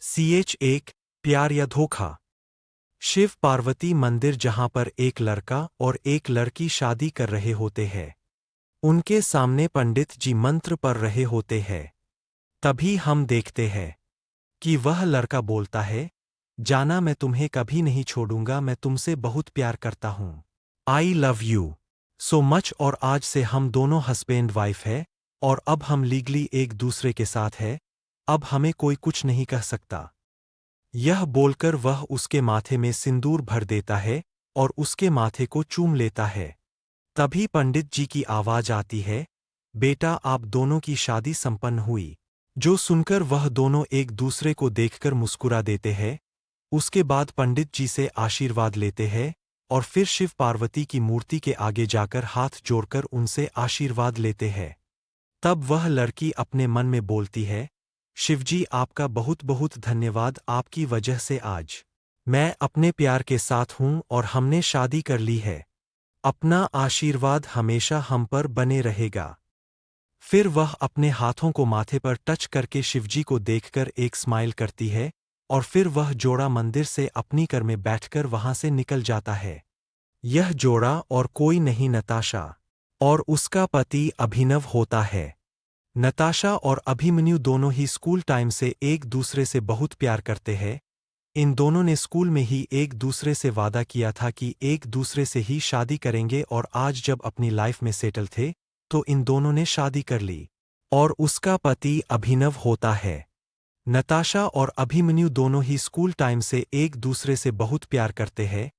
CH1 प्यार या धोखा। शिव पार्वती मंदिर जहां पर एक लड़का और एक लड़की शादी कर रहे होते हैं। उनके सामने पंडित जी मंत्र पढ़ रहे होते हैं। तभी हम देखते हैं कि वह लड़का बोलता है, जाना मैं तुम्हें कभी नहीं छोड़ूंगा, मैं तुमसे बहुत प्यार करता हूं। I love you so much. और आज से हम दोनों हस्बैंड वाइफ है और अब हम लीगली एक दूसरे के साथ है। अब हमें कोई कुछ नहीं कह सकता। यह बोलकर वह उसके माथे में सिंदूर भर देता है और उसके माथे को चूम लेता है। तभी पंडित जी की आवाज आती है, बेटा आप दोनों की शादी संपन्न हुई। जो सुनकर वह दोनों एक दूसरे को देखकर मुस्कुरा देते हैं। उसके बाद पंडित जी से आशीर्वाद लेते हैं और फिर शिव पार्वती की मूर्ति के आगे जाकर हाथ जोड़कर उनसे आशीर्वाद लेते हैं। तब वह लड़की अपने मन में बोलती है, शिवजी आपका बहुत बहुत धन्यवाद, आपकी वजह से आज मैं अपने प्यार के साथ हूं और हमने शादी कर ली है। अपना आशीर्वाद हमेशा हम पर बने रहेगा। फिर वह अपने हाथों को माथे पर टच करके शिवजी को देखकर एक स्माइल करती है और फिर वह जोड़ा मंदिर से अपनी कार में बैठकर वहां से निकल जाता है। यह जोड़ा और कोई नहीं नताशा और उसका पति अभिनव होता है। नताशा और अभिमन्यु दोनों ही स्कूल टाइम से एक दूसरे से बहुत प्यार करते हैं। इन दोनों ने स्कूल में ही एक दूसरे से वादा किया था कि एक दूसरे से ही शादी करेंगे और आज जब अपनी लाइफ में सेटल थे तो इन दोनों ने शादी कर ली। और उसका पति अभिनव होता है। नताशा और अभिमन्यु दोनों ही स्कूल टाइम से एक दूसरे से बहुत प्यार करते हैं।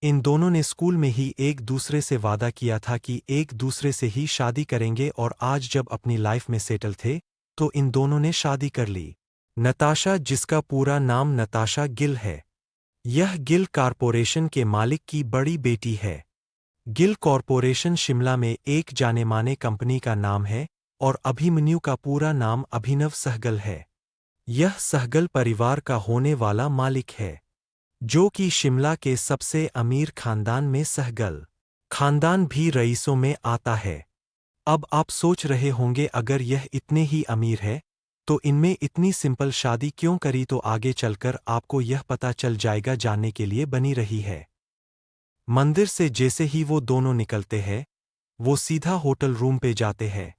इन दोनों ने स्कूल में ही एक दूसरे से वादा किया था कि एक दूसरे से ही शादी करेंगे और आज जब अपनी लाइफ में सेटल थे तो इन दोनों ने शादी कर ली। नताशा, जिसका पूरा नाम नताशा गिल है, यह गिल कॉरपोरेशन के मालिक की बड़ी बेटी है। गिल कॉरपोरेशन शिमला में एक जाने माने कंपनी का नाम है और अभिमन्यु का पूरा नाम अभिनव सहगल है। यह सहगल परिवार का होने वाला मालिक है, जो कि शिमला के सबसे अमीर खानदान में सहगल खानदान भी रईसों में आता है। अब आप सोच रहे होंगे, अगर यह इतने ही अमीर है तो इनमें इतनी सिंपल शादी क्यों करी, तो आगे चलकर आपको यह पता चल जाएगा। जानने के लिए बनी रही है। मंदिर से जैसे ही वो दोनों निकलते हैं वो सीधा होटल रूम पे जाते हैं,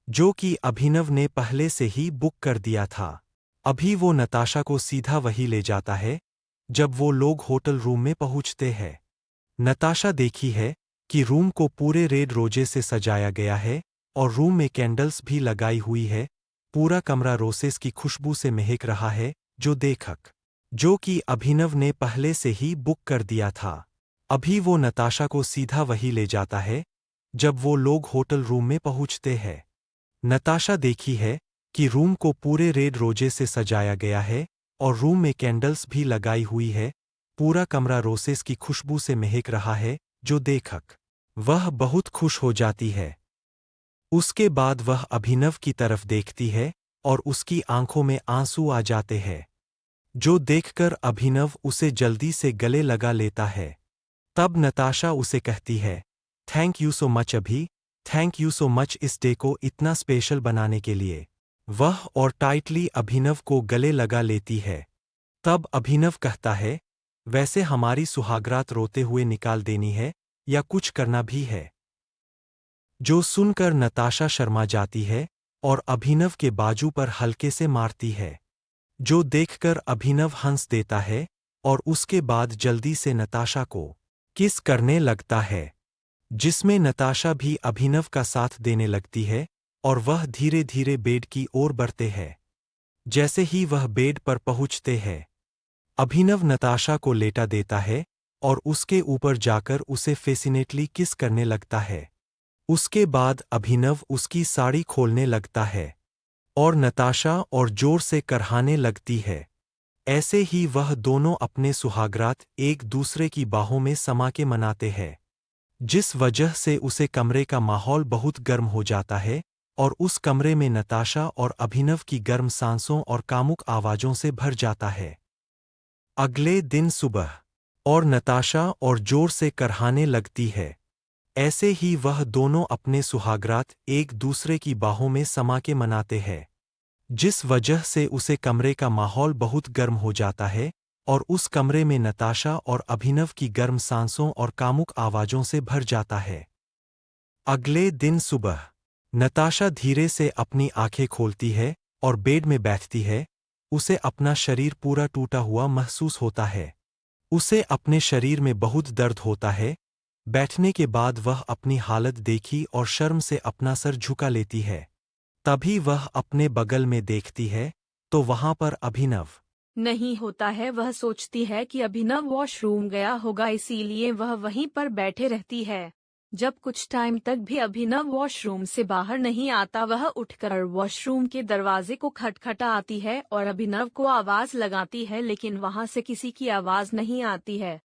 जो कि अभिनव ने पहले से ही बुक कर दिया था। अभी वो नताशा को सीधा वही ले जाता है। जब वो लोग होटल रूम में पहुंचते हैं, नताशा देखी है कि रूम को पूरे रेड रोजे से सजाया गया है और रूम में कैंडल्स भी लगाई हुई है। पूरा कमरा रोसेस की खुशबू से महक रहा है, जो कि अभिनव ने पहले से ही बुक कर दिया था। अभी वो नताशा को सीधा वही ले जाता है। जब वो लोग होटल रूम में पहुंचते हैं, नताशा देखी है कि रूम को पूरे रेड रोजे से सजाया गया है और रूम में कैंडल्स भी लगाई हुई है। पूरा कमरा रोसेस की खुशबू से महक रहा है, जो देखकर वह बहुत खुश हो जाती है। उसके बाद वह अभिनव की तरफ देखती है और उसकी आंखों में आंसू आ जाते हैं, जो देखकर अभिनव उसे जल्दी से गले लगा लेता है। तब नताशा उसे कहती है, थैंक यू सो मच अभी, थैंक यू सो मच इस डे को इतना स्पेशल बनाने के लिए। वह और टाइटली अभिनव को गले लगा लेती है। तब अभिनव कहता है, वैसे हमारी सुहागरात रोते हुए निकाल देनी है या कुछ करना भी है। जो सुनकर नताशा शर्मा जाती है और अभिनव के बाजू पर हल्के से मारती है, जो देखकर अभिनव हंस देता है और उसके बाद जल्दी से नताशा को किस करने लगता है, जिसमें नताशा भी अभिनव का साथ देने लगती है और वह धीरे धीरे बेड की ओर बढ़ते हैं। जैसे ही वह बेड पर पहुंचते हैं, अभिनव नताशा को लेटा देता है और उसके ऊपर जाकर उसे फैसिनेटली किस करने लगता है। उसके बाद अभिनव उसकी साड़ी खोलने लगता है और नताशा और जोर से करहाने लगती है। ऐसे ही वह दोनों अपने सुहागरात एक दूसरे की बाहों में समा के मनाते हैं, जिस वजह से उसे कमरे का माहौल बहुत गर्म हो जाता है और उस कमरे में नताशा और अभिनव की गर्म सांसों और कामुक आवाजों से भर जाता है। अगले दिन सुबह और नताशा और जोर से करहाने लगती है। ऐसे ही वह दोनों अपने सुहागरात एक दूसरे की बाहों में समा के मनाते हैं, जिस वजह से उसे कमरे का माहौल बहुत गर्म हो जाता है और उस कमरे में नताशा और अभिनव की गर्म सांसों और कामुक आवाज़ों से भर जाता है। अगले दिन सुबह नताशा धीरे से अपनी आंखें खोलती है और बेड में बैठती है। उसे अपना शरीर पूरा टूटा हुआ महसूस होता है। उसे अपने शरीर में बहुत दर्द होता है। बैठने के बाद वह अपनी हालत देखी और शर्म से अपना सर झुका लेती है। तभी वह अपने बगल में देखती है तो वहां पर अभिनव नहीं होता है। वह सोचती है कि अभिनव वॉशरूम गया होगा, इसीलिए वह वहीं पर बैठे रहती है। जब कुछ टाइम तक भी अभिनव वॉशरूम से बाहर नहीं आता, वह उठकर वॉशरूम के दरवाजे को खटखटाती है और अभिनव को आवाज लगाती है, लेकिन वहां से किसी की आवाज नहीं आती है।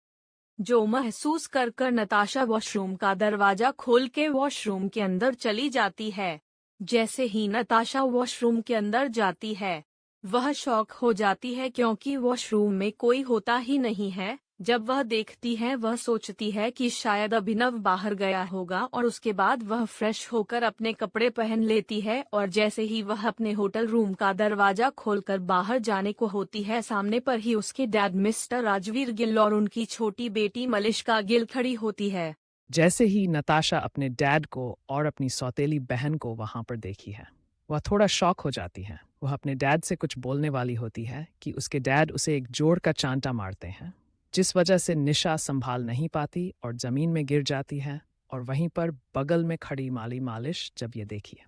जो महसूस कर नताशा वॉशरूम का दरवाजा खोल के वॉशरूम के अंदर चली जाती है। जैसे ही नताशा वॉशरूम के अंदर जाती है, वह शॉक हो जाती है क्योंकि वॉशरूम में कोई होता ही नहीं है। जब वह देखती है, वह सोचती है कि शायद अभिनव बाहर गया होगा और उसके बाद वह फ्रेश होकर अपने कपड़े पहन लेती है और जैसे ही वह अपने होटल रूम का दरवाजा खोलकर बाहर जाने को होती है, सामने पर ही उसके डैड मिस्टर राजवीर गिल और उनकी छोटी बेटी मलिष्का गिल खड़ी होती है। जैसे ही नताशा अपने डैड को और अपनी सौतेली बहन को वहां पर देखी है, वह थोड़ा शॉक हो जाती है। वह अपने डैड से कुछ बोलने वाली होती है कि उसके डैड उसे एक जोर का चांटा मारते हैं, जिस वजह से निशा संभाल नहीं पाती और जमीन में गिर जाती है। और वहीं पर बगल में खड़ी माली मालिश जब ये देखी है,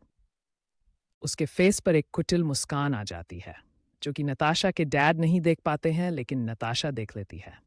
उसके फेस पर एक कुटिल मुस्कान आ जाती है, जो कि नताशा के डैड नहीं देख पाते हैं, लेकिन नताशा देख लेती है।